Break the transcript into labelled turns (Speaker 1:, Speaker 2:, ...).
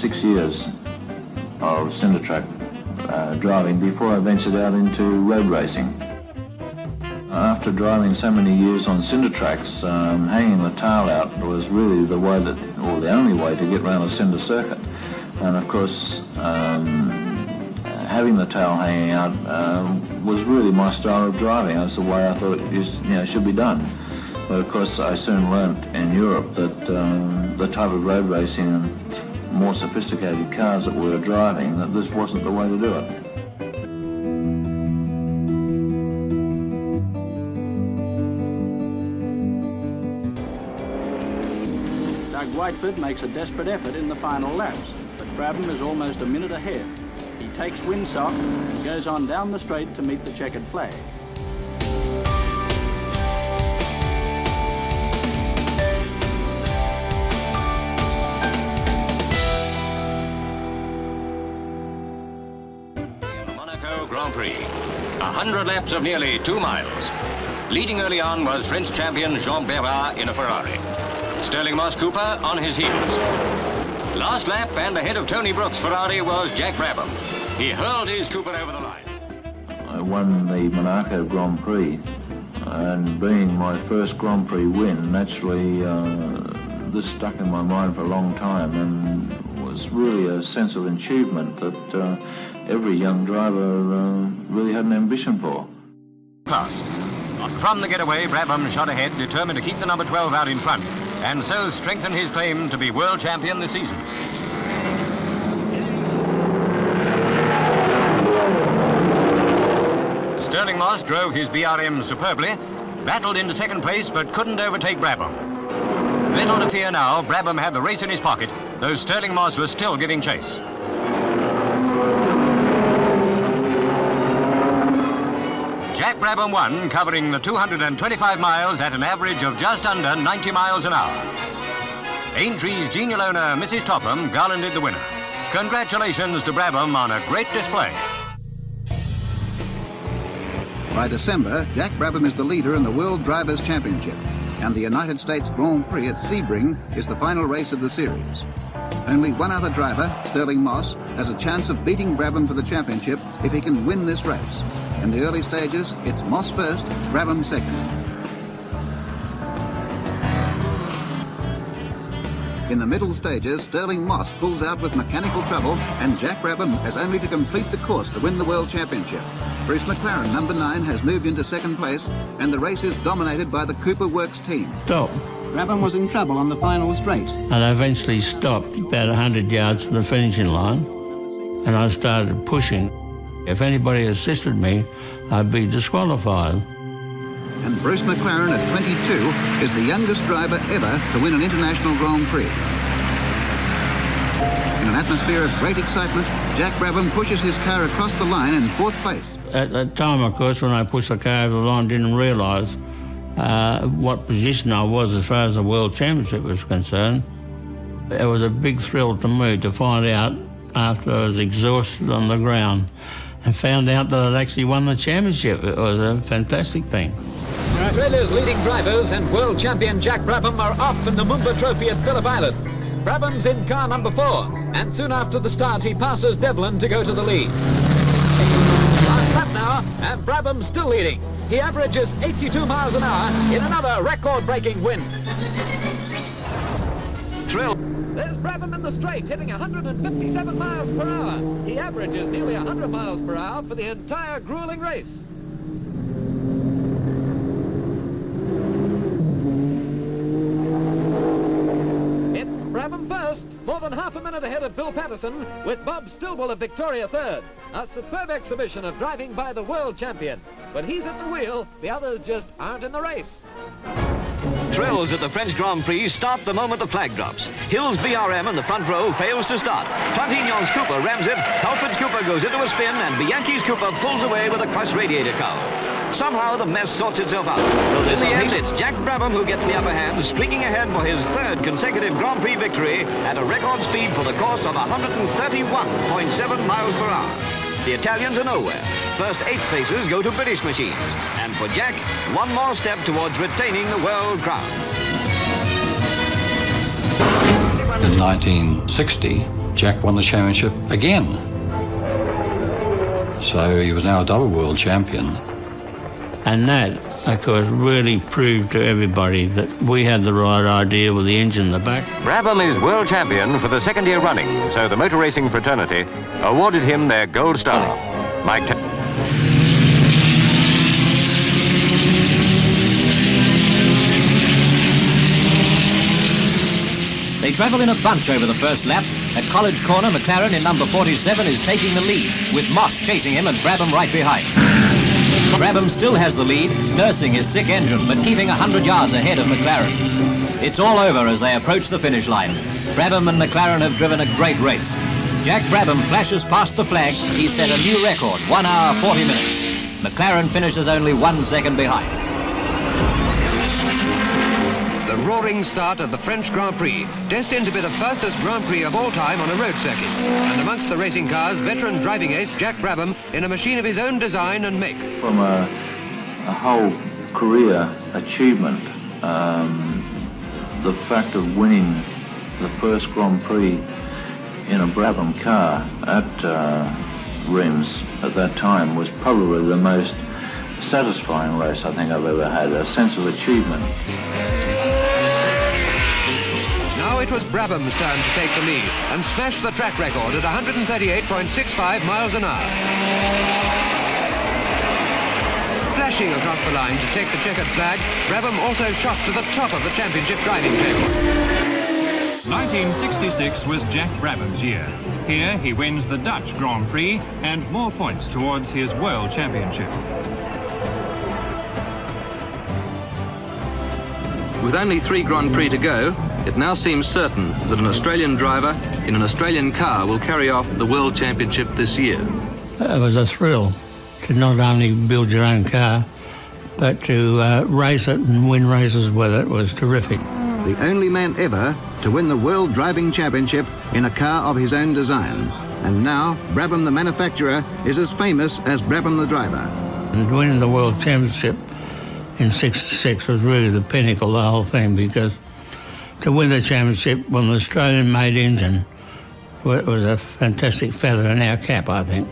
Speaker 1: 6 years of cinder track driving before I ventured out into road racing. After driving so many years on cinder tracks, hanging the tail out was really the way that, or the only way to get around a cinder circuit. And of course, having the tail hanging out was really my style of driving. That's the way I thought it should be done. But of course, I soon learnt in Europe that the type of road racing and more sophisticated cars that we were driving, that this wasn't the way to do it.
Speaker 2: Whiteford makes a desperate effort in the final laps, but Brabham is almost a minute ahead. He takes windsock and goes on down the straight to meet the checkered flag.
Speaker 3: In the Monaco Grand Prix, 100 laps of nearly 2 miles. Leading early on was French champion Jack Brabham in a Ferrari. Sterling Moss Cooper on his heels. Last lap and ahead of Tony Brooks' Ferrari was Jack Brabham. He hurled his Cooper over the line.
Speaker 1: I won the Monaco Grand Prix, and being my first Grand Prix win, naturally this stuck in my mind for a long time and was really a sense of achievement that every young driver really had an ambition for.
Speaker 3: Passed. From the getaway, Brabham shot ahead, determined to keep the number 12 out in front, and so strengthen his claim to be world champion this season. Sterling Moss drove his BRM superbly, battled into second place but couldn't overtake Brabham. Little to fear now, Brabham had the race in his pocket, though Sterling Moss was still giving chase. Jack Brabham won, covering the 225 miles at an average of just under 90 miles an hour. Aintree's genial owner, Mrs. Topham, garlanded the winner. Congratulations to Brabham on a great display.
Speaker 4: By December, Jack Brabham is the leader in the World Drivers' Championship, and the United States Grand Prix at Sebring is the final race of the series. Only one other driver, Sterling Moss, has a chance of beating Brabham for the championship if he can win this race. In the early stages, it's Moss first, Brabham second. In the middle stages, Sterling Moss pulls out with mechanical trouble, and Jack Brabham has only to complete the course to win the World Championship. Bruce McLaren, number 9, has moved into second place, and the race is dominated by the Cooper Works team.
Speaker 5: Stop.
Speaker 4: Brabham was in trouble on the final straight.
Speaker 5: And I eventually stopped about 100 yards from the finishing line, and I started pushing. If anybody assisted me, I'd be disqualified.
Speaker 4: And Bruce McLaren at 22 is the youngest driver ever to win an international Grand Prix. In an atmosphere of great excitement, Jack Brabham pushes his car across the line in 4th place.
Speaker 5: At that time, of course, when I pushed the car over the line, I didn't realise what position I was as far as the World Championship was concerned. It was a big thrill to me to find out, after I was exhausted on the ground, and found out that I'd actually won the championship. It was a fantastic thing.
Speaker 6: Australia's leading drivers and world champion Jack Brabham are off in the Moomba Trophy at Phillip Island. Brabham's in car number 4, and soon after the start he passes Devlin to go to the lead. Last lap now, and Brabham's still leading. He averages 82 miles an hour in another record-breaking win. Thrill. There's Brabham in the straight, hitting 157 miles per hour. He averages nearly 100 miles per hour for the entire grueling race. It's Brabham first, more than half a minute ahead of Bill Patterson, with Bob Stillwell of Victoria third. A superb exhibition of driving by the world champion. But he's at the wheel, the others just aren't in the race.
Speaker 7: Thrills at the French Grand Prix start the moment the flag drops. Hill's BRM in the front row fails to start. Plantignon's Cooper rams it, Halford's Cooper goes into a spin, and Bianchi's Cooper pulls away with a crushed radiator cowl. Somehow the mess sorts itself out. In the end, it's Jack Brabham who gets the upper hand, streaking ahead for his 3rd consecutive Grand Prix victory at a record speed for the course of 131.7 miles per hour. The Italians are nowhere. First 8 places go to British machines. And for Jack, one more step towards retaining the world crown.
Speaker 8: In 1960, Jack won the championship again. So he was now a double world champion.
Speaker 5: And that, of course, really proved to everybody that we had the right idea with the engine in the back.
Speaker 3: Brabham is world champion for the second year running, so the motor racing fraternity awarded him their gold star. Mike
Speaker 9: They travel in a bunch over the first lap. At College Corner, McLaren in number 47 is taking the lead, with Moss chasing him and Brabham right behind. Brabham still has the lead, nursing his sick engine, but keeping 100 yards ahead of McLaren. It's all over as they approach the finish line. Brabham and McLaren have driven a great race. Jack Brabham flashes past the flag. He set a new record, 1 hour, 40 minutes. McLaren finishes only 1 second behind.
Speaker 10: The roaring start of the French Grand Prix, destined to be the fastest Grand Prix of all time on a road circuit. And amongst the racing cars, veteran driving ace Jack Brabham in a machine of his own design and make.
Speaker 1: From a whole career achievement, the fact of winning the first Grand Prix in a Brabham car at Reims at that time was probably the most satisfying race I think I've ever had, a sense of achievement.
Speaker 10: Now it was Brabham's turn to take the lead and smash the track record at 138.65 miles an hour. Flashing across the line to take the checkered flag, Brabham also shot to the top of the championship driving table.
Speaker 11: 1966 was Jack Brabham's year. Here he wins the Dutch Grand Prix and more points towards his World Championship.
Speaker 12: With only 3 Grand Prix to go, it now seems certain that an Australian driver in an Australian car will carry off the World Championship this year.
Speaker 5: It was a thrill to not only build your own car, but to race it and win races with it was terrific.
Speaker 4: The only man ever to win the World Driving Championship in a car of his own design. And now, Brabham the manufacturer is as famous as Brabham the driver.
Speaker 5: And winning the World Championship in '66 was really the pinnacle of the whole thing, because to win the championship with an Australian-made engine was a fantastic feather in our cap, I think.